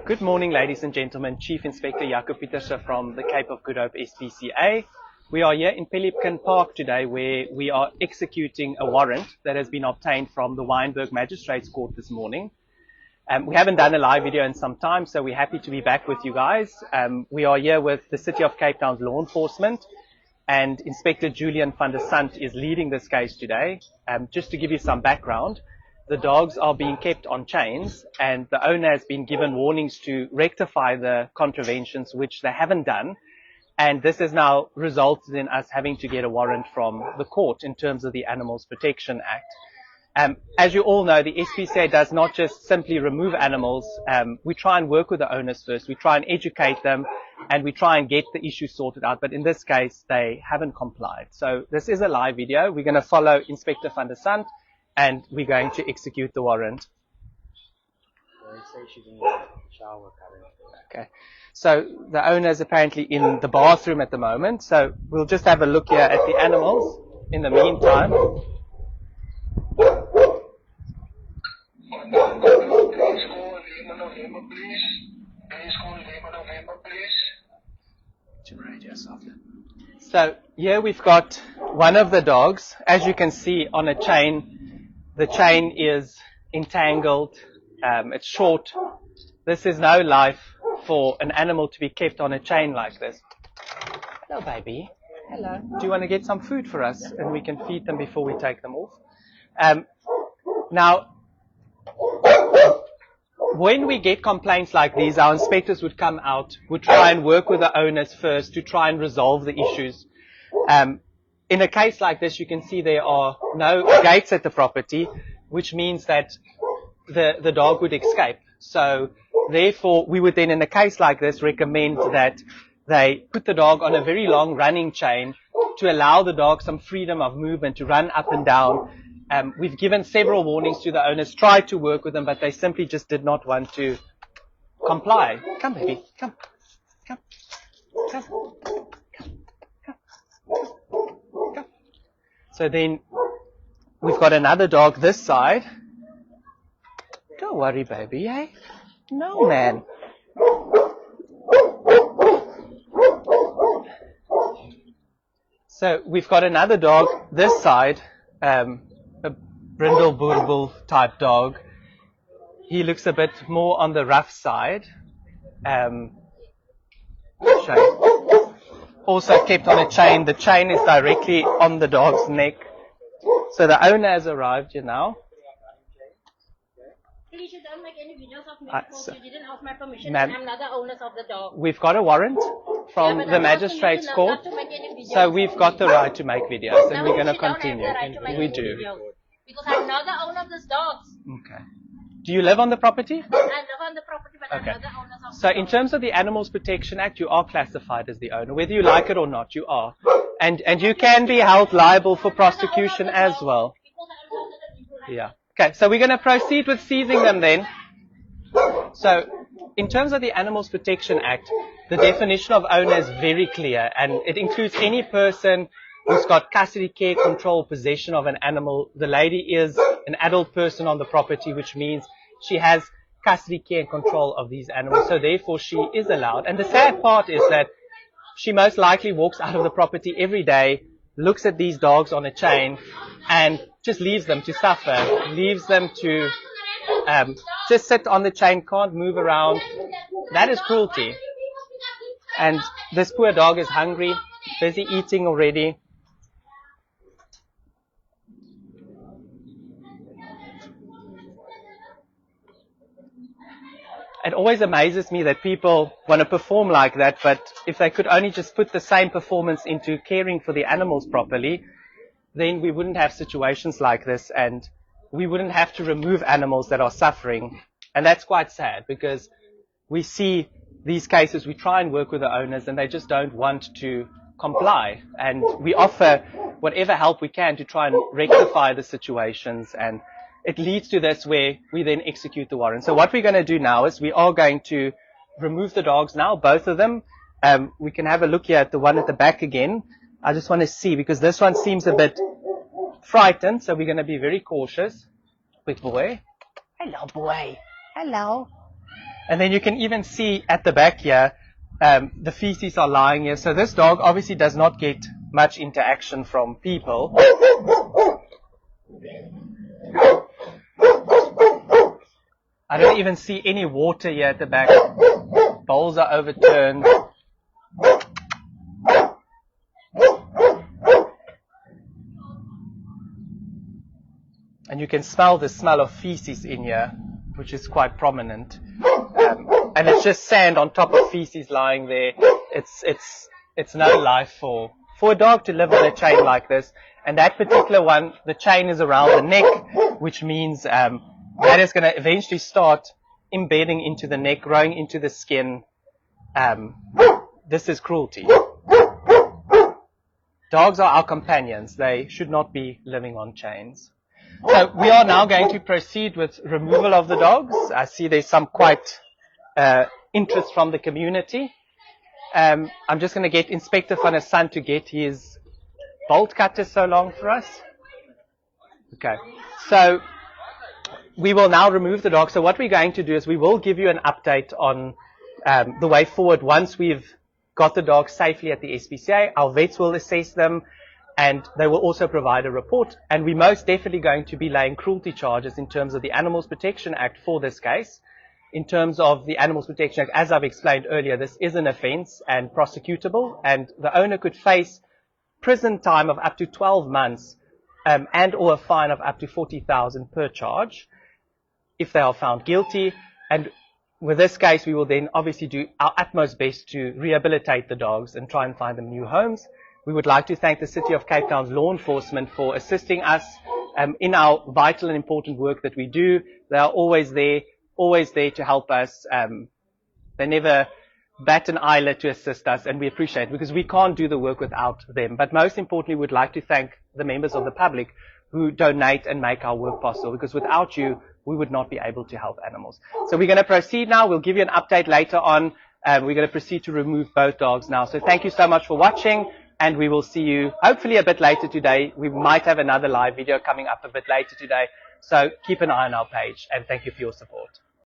Good morning, ladies and gentlemen. Chief Inspector Jaco Pieterse from the Cape of Good Hope SPCA. We are here in Pelican Park today where we are executing a warrant that has been obtained from the Wynberg Magistrate's Court this morning. We haven't done a live video in some time, so we're happy to be back with you guys. We are here with the City of Cape Town's law enforcement, and Inspector Julian van der Sant is leading this case today. Just to give you some background, the dogs are being kept on chains, and the owner has been given warnings to rectify the contraventions, which they haven't done. And this has now resulted in us having to get a warrant from the court in terms of the Animals Protection Act. As you all know, the SPCA does not just simply remove animals. We try and work with the owners first. We try and educate them, and we try and get the issue sorted out. But in this case, they haven't complied. So this is a live video. We're going to follow Inspector van der Sant, and we're going to execute the warrant. Okay. So the owner is apparently in the bathroom at the moment. So we'll just have a look here at the animals in the meantime. So here we've got one of the dogs. As you can see on a chain, the chain is entangled. It's short. This is no life for an animal to be kept on a chain like this. Hello, baby. Hello. Do you want to get some food for us? And we can feed them before we take them off. Now, when we get complaints like these, our inspectors would come out, would try and work with the owners first to try and resolve the issues. In a case like this, you can see there are no gates at the property, which means that the dog would escape. So therefore, we would then, in a case like this, recommend that they put the dog on a very long running chain to allow the dog some freedom of movement to run up and down. We've given several warnings to the owners, tried to work with them, but they simply just did not want to comply. Come, baby. Come. Come. Come. Come. Come. Come. So then we've got another dog this side. Don't worry, baby, eh? No, man. So we've got another dog this side, a brindle Boerboels type dog. He looks a bit more on the rough side. Also kept on a chain. The chain is directly on the dog's neck. So the owner has arrived here now. Please, you don't make any videos of me because you didn't ask my permission, and I'm not the owners of the dog. We've got a warrant from the Magistrate's Court, so we've got the right to make videos, and we're going to continue. We do. Because I'm not the owner of these dogs. Okay. Do you live on the property? I live on the property, but I'm not the owners of the So dog. in terms of the Animals Protection Act, you are classified as the owner. Whether you like it or not, you are. And you can be held liable for prosecution as well. Yeah. Okay, so we're going to proceed with seizing them then. So in terms of the Animals Protection Act, the definition of owner is very clear, and it includes any person who's got custody, care, control, possession of an animal. The lady is an adult person on the property, which means she has custody, care, and control of these animals. So therefore, she is allowed. And the sad part is that she most likely walks out of the property every day, looks at these dogs on a chain, and just leaves them to suffer, leaves them to just sit on the chain, can't move around. That is cruelty. And this poor dog is hungry, busy eating already. It always amazes me that people want to perform like that, but if they could only just put the same performance into caring for the animals properly, then we wouldn't have situations like this, and we wouldn't have to remove animals that are suffering. And that's quite sad, because we see these cases, we try and work with the owners, and they just don't want to comply. And we offer whatever help we can to try and rectify the situations, and it leads to this where we then execute the warrant. So what we're going to do now is we are going to remove the dogs now, both of them. We can have a look here at the one at the back again. I just want to see, because this one seems a bit frightened, so we're going to be very cautious. Quick boy. Hello, boy. Hello. And then you can even see at the back here, the feces are lying here. So this dog obviously does not get much interaction from people. I don't even see any water here at the back. Bowls are overturned. And you can smell the smell of feces in here, which is quite prominent. And it's just sand on top of feces lying there. It's no life for a dog to live on a chain like this. And that particular one, the chain is around the neck, which means that is going to eventually start embedding into the neck, growing into the skin. This is cruelty. Dogs are our companions. They should not be living on chains. So we are now going to proceed with removal of the dogs. I see there's some quite interest from the community. I'm just going to get Inspector van der Sun to get his bolt cutter so long for us. Okay. So we will now remove the dogs. So what we're going to do is we will give you an update on the way forward once we've got the dogs safely at the SPCA. Our vets will assess them, and they will also provide a report. And we're most definitely going to be laying cruelty charges in terms of the Animals Protection Act for this case. In terms of the Animals Protection Act, as I've explained earlier, this is an offence and prosecutable, and the owner could face prison time of up to 12 months and or a fine of up to 40,000 per charge if they are found guilty. And with this case, we will then obviously do our utmost best to rehabilitate the dogs and try and find them new homes. We would like to thank the City of Cape Town's law enforcement for assisting us in our vital and important work that we do. They are always there to help us. They never bat an eyelid to assist us, and we appreciate it because we can't do the work without them. But most importantly, we'd like to thank the members of the public who donate and make our work possible, because without you, we would not be able to help animals. So we're going to proceed now. We'll give you an update later on. We're going to proceed to remove both dogs now. So thank you so much for watching, and we will see you hopefully a bit later today. We might have another live video coming up a bit later today. So keep an eye on our page, and thank you for your support.